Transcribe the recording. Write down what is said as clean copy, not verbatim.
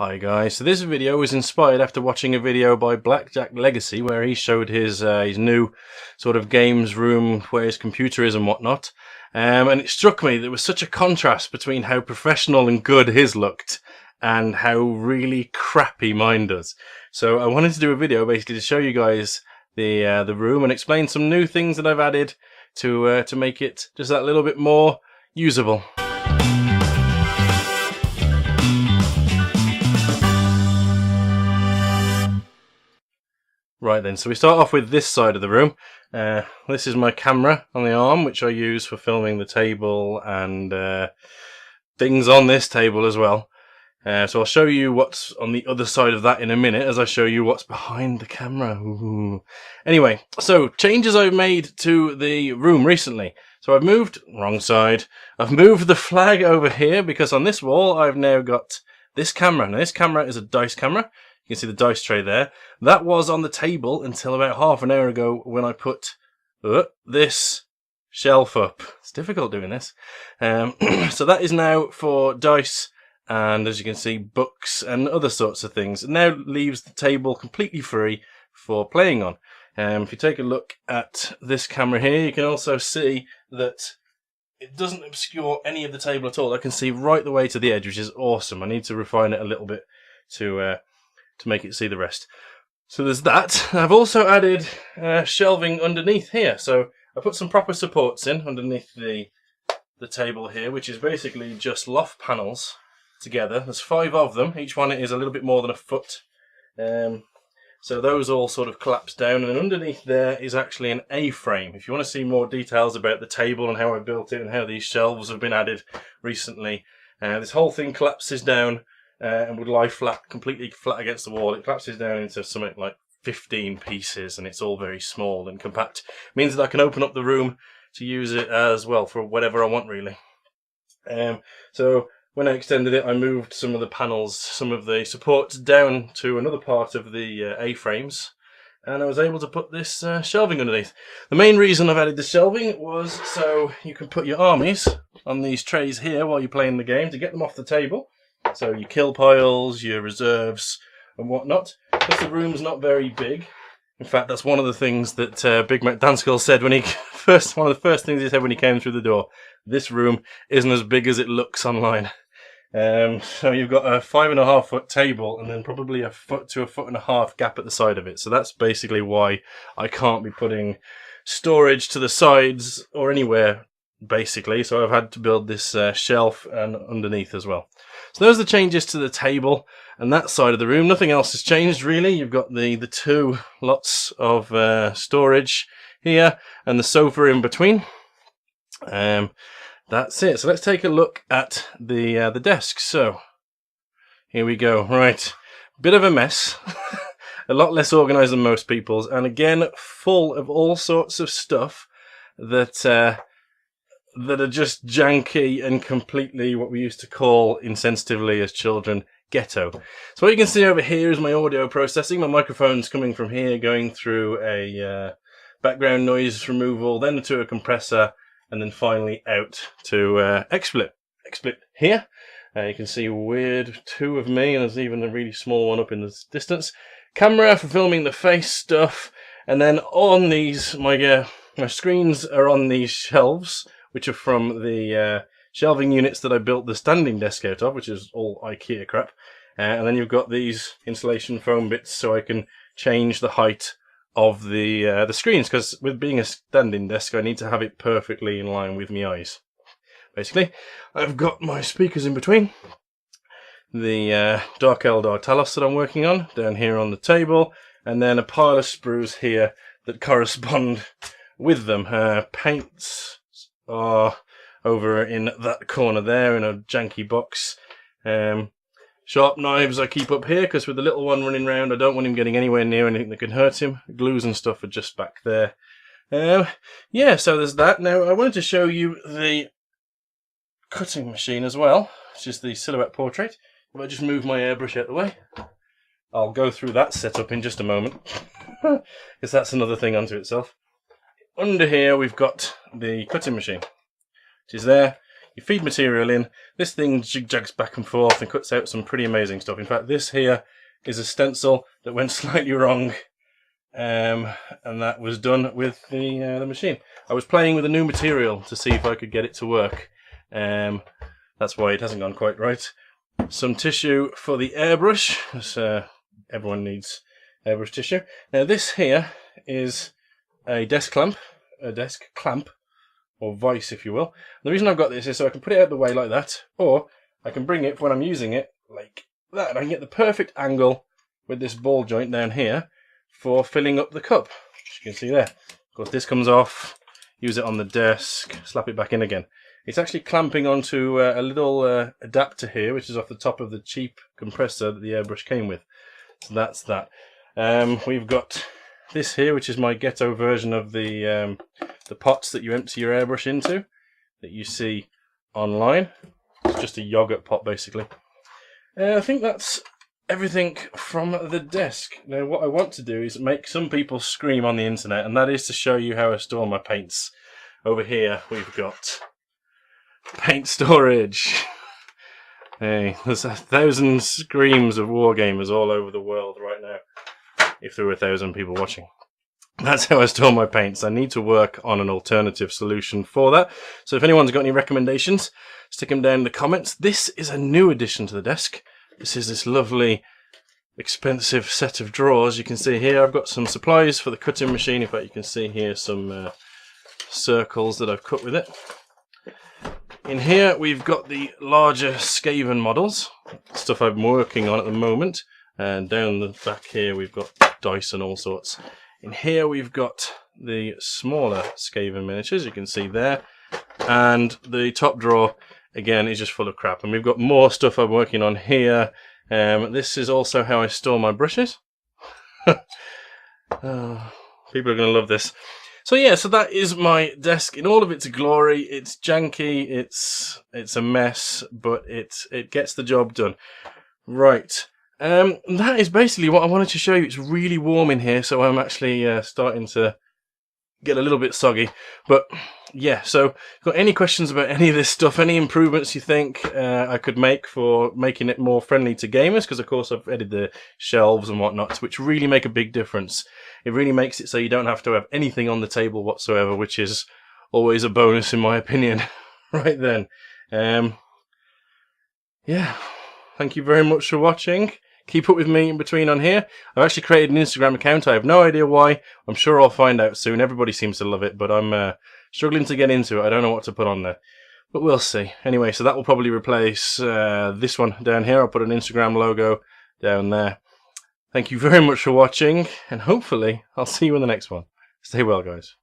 Hi guys, so this video was inspired after watching a video by BlackJack Legacy where he showed his new sort of games room where his computer is and whatnot, and it struck me there was such a contrast between how professional and good his looked and how really crappy mine does. So I wanted to do a video basically to show you guys the room and explain some new things that I've added to make it just that little bit more usable. Right then, so we start off with this side of the room. This is my camera on the arm, which I use for filming the table and things on this table as well. So I'll show you what's on the other side of that in a minute as I show you what's behind the camera. Ooh. Anyway, so changes I've made to the room recently. So I've moved, wrong side, I've moved the flag over here because on this wall I've now got this camera. Now this camera is a dice camera. You can see the dice tray there. That was on the table until about half an hour ago when I put this shelf up. It's difficult doing this. So that is now for dice and, as you can see, books and other sorts of things. It now leaves the table completely free for playing on. If you take a look at this camera here, you can also see that it doesn't obscure any of the table at all. I can see right the way to the edge, which is awesome. I need to refine it a little bit to make it see the rest. So there's that. I've also added shelving underneath here. So I put some proper supports in underneath the table here, which is basically just loft panels together. There's 5 of them. Each one is a little bit more than a foot. So those all sort of collapse down, and underneath there is actually an A-frame. If you want to see more details about the table and how I built it and how these shelves have been added recently, this whole thing collapses down and would lie flat, completely flat against the wall. It collapses down into something like 15 pieces, and it's all very small and compact. It means that I can open up the room to use it as well for whatever I want, really. So when I extended it, I moved some of the panels, some of the supports down to another part of the A-frames, and I was able to put this shelving underneath. The main reason I've added the shelving was so you can put your armies on these trays here while you're playing the game to get them off the table. So your kill piles, your reserves and whatnot. Because the room's not very big. In fact, that's one of the things that Big Mac Danskull said when he one of the first things he said when he came through the door. This room isn't as big as it looks online. So you've got a 5.5 foot table and then probably a foot to a foot and a half gap at the side of it. So that's basically why I can't be putting storage to the sides or anywhere, basically. So I've had to build this shelf and underneath as well. So those are the changes to the table and that side of the room. Nothing else has changed really. You've got the 2 lots of storage here and the sofa in between. That's it. So let's take a look at the desk. So here we go. Right, bit of a mess. A lot less organised than most people's, and again full of all sorts of stuff that are just janky and completely what we used to call insensitively as children ghetto. So what you can see over here is my audio processing. My microphone's coming from here, going through a background noise removal, then to a compressor, and then finally out to XSplit. XSplit here. You can see a weird 2 of me, and there's even a really small one up in the distance. Camera for filming the face stuff, and then on these, my screens are on these shelves, which are from the shelving units that I built the standing desk out of, which is all IKEA crap. And then you've got these insulation foam bits so I can change the height of the screens, because with being a standing desk I need to have it perfectly in line with my eyes. Basically, I've got my speakers in between, the Dark Eldar Talos that I'm working on down here on the table, and then a pile of sprues here that correspond with them. Paints are over in that corner there in a janky box. Sharp knives I keep up here because with the little one running around I don't want him getting anywhere near anything that can hurt him. Glues and stuff are just back there. Yeah, so there's that. Now I wanted to show you the cutting machine as well, which is the silhouette portrait. If I just move my airbrush out of the way, I'll go through that setup in just a moment because that's another thing unto itself. Under here we've got the cutting machine, which is there. You feed material in, this thing jig-jags back and forth and cuts out some pretty amazing stuff. In fact, this here is a stencil that went slightly wrong, and that was done with the machine. I was playing with a new material to see if I could get it to work. That's why it hasn't gone quite right. Some tissue for the airbrush, because everyone needs airbrush tissue. Now this here is a desk clamp, or vice if you will. The reason I've got this is so I can put it out of the way like that, or I can bring it when I'm using it like that, and I can get the perfect angle with this ball joint down here for filling up the cup, as you can see there. Of course this comes off, use it on the desk, slap it back in again. It's actually clamping onto a little adapter here, which is off the top of the cheap compressor that the airbrush came with. So that's that. We've got this here, which is my ghetto version of the pots that you empty your airbrush into, that you see online. It's just a yogurt pot, basically. I think that's everything from the desk. Now, what I want to do is make some people scream on the internet, and that is to show you how I store my paints. Over here, we've got paint storage. Hey, there's 1,000 screams of wargamers all over the world right now, if there were 1,000 people watching. That's how I store my paints. I need to work on an alternative solution for that. So if anyone's got any recommendations, stick them down in the comments. This is a new addition to the desk. This is this lovely, expensive set of drawers. You can see here I've got some supplies for the cutting machine. In fact, you can see here some circles that I've cut with it. In here we've got the larger Skaven models, stuff I'm working on at the moment, and down the back here we've got dice and all sorts. In here we've got the smaller Skaven miniatures, you can see there, and the top drawer again is just full of crap. And we've got more stuff I'm working on here. This is also how I store my brushes. People are going to love this. So yeah, so that is my desk in all of its glory. It's janky, it's a mess, but it gets the job done. Right, that is basically what I wanted to show you. It's really warm in here, so I'm actually starting to get a little bit soggy. But yeah, so if you've got any questions about any of this stuff, any improvements you think I could make for making it more friendly to gamers, because of course I've added the shelves and whatnot, which really make a big difference. It really makes it so you don't have to have anything on the table whatsoever, which is always a bonus in my opinion. Right then, yeah, thank you very much for watching. Keep up with me in between on here. I've actually created an Instagram account. I have no idea why. I'm sure I'll find out soon. Everybody seems to love it, but I'm struggling to get into it. I don't know what to put on there, but we'll see. Anyway, so that will probably replace this one down here. I'll put an Instagram logo down there. Thank you very much for watching, and hopefully I'll see you in the next one. Stay well, guys.